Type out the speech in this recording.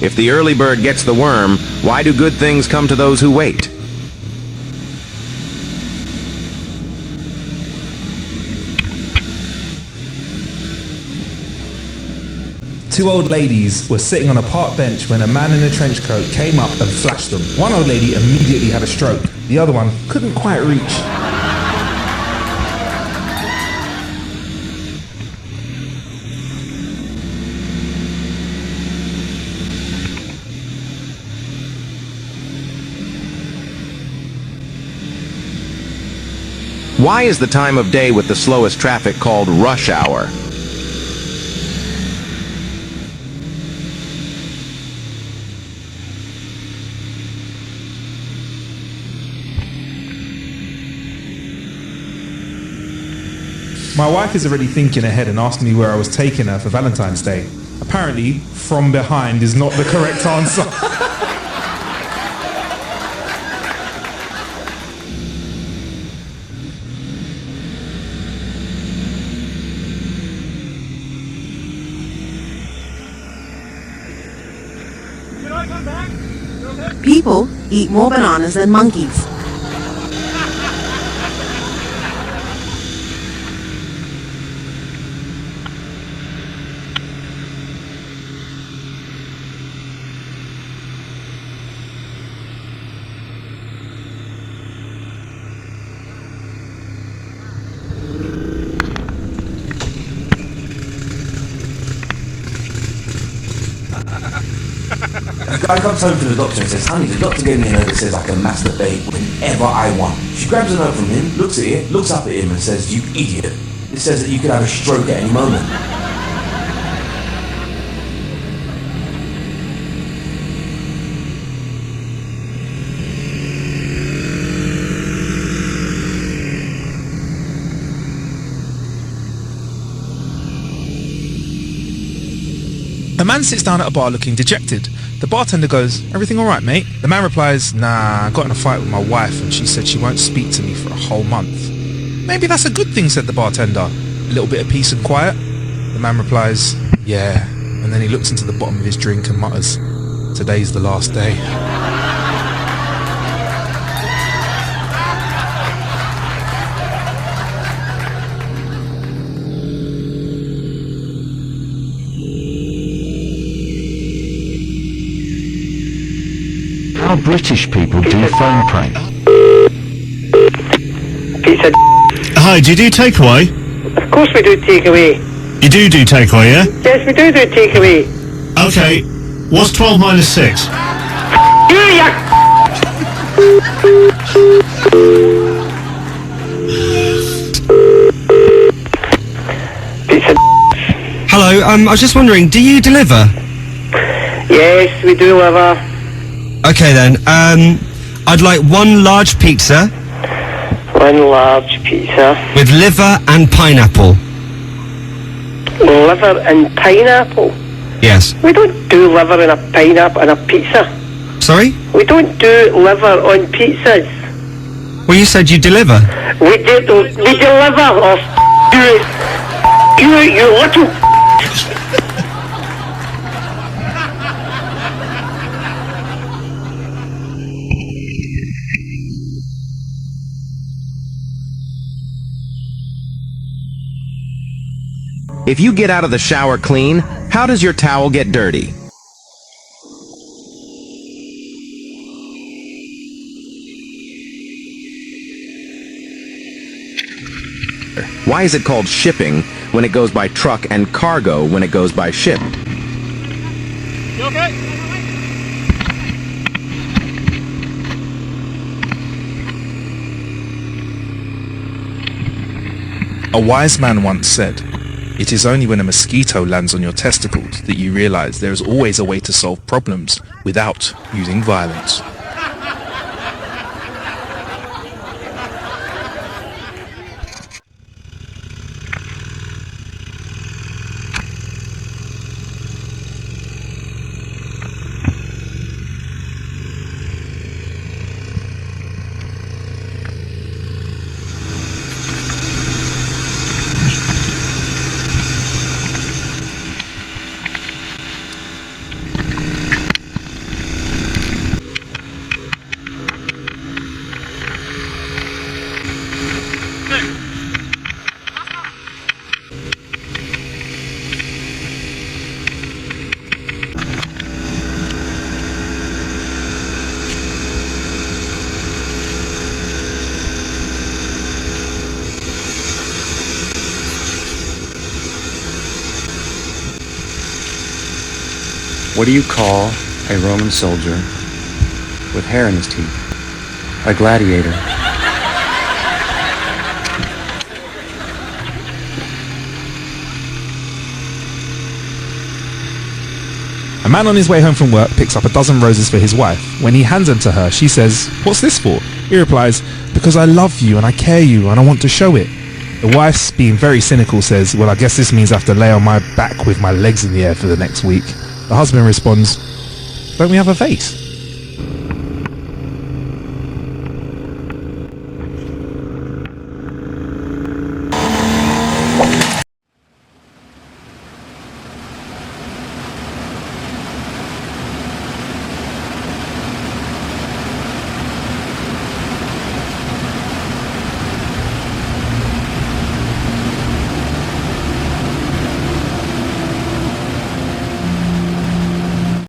If the early bird gets the worm, why do good things come to those who wait? Two old ladies were sitting on a park bench when a man in a trench coat came up and flashed them. One old lady immediately had a stroke. The other one couldn't quite reach. Why is the time of day with the slowest traffic called rush hour? My wife is already thinking ahead and asking me where I was taking her for Valentine's Day. Apparently, from behind is not the correct answer. People eat more bananas than monkeys. The guy comes home to the doctor and says, honey, the doctor gave me a note that says I can masturbate whenever I want. She grabs a note from him, looks at it, looks up at him and says, you idiot. It says that you could have a stroke at any moment. A man sits down at a bar looking dejected. The bartender goes, "Everything all right, mate?" The man replies, "Nah, I got in a fight with my wife and she said she won't speak to me for a whole month." "Maybe that's a good thing," said the bartender. "A little bit of peace and quiet?" The man replies, "Yeah." And then he looks into the bottom of his drink and mutters, "Today's the last day." How British people do phone prank. Pizza. Hi, do you do takeaway? Of course we do takeaway. You do takeaway, yeah? Yes, we do takeaway. Okay, what's 12 minus 6? You ya! Pizza. Hello, I was just wondering, do you deliver? Yes, we do liver. Okay then, I'd like one large pizza. One large pizza. With liver and pineapple. Liver and pineapple? Yes. We don't do liver and a pineapple and a pizza. Sorry? We don't do liver on pizzas. Well, you said you deliver. We deliver. Oh, you little... If you get out of the shower clean, how does your towel get dirty? Why is it called shipping when it goes by truck and cargo when it goes by ship? You okay? A wise man once said, "It is only when a mosquito lands on your testicles that you realize there is always a way to solve problems without using violence." What do you call a Roman soldier with hair in his teeth? A gladiator. A man on his way home from work picks up a dozen roses for his wife. When he hands them to her, she says, "What's this for?" He replies, "Because I love you and I care you and I want to show it." The wife, being very cynical, says, "Well, I guess this means I have to lay on my back with my legs in the air for the next week." The husband responds, "Don't we have a vase?"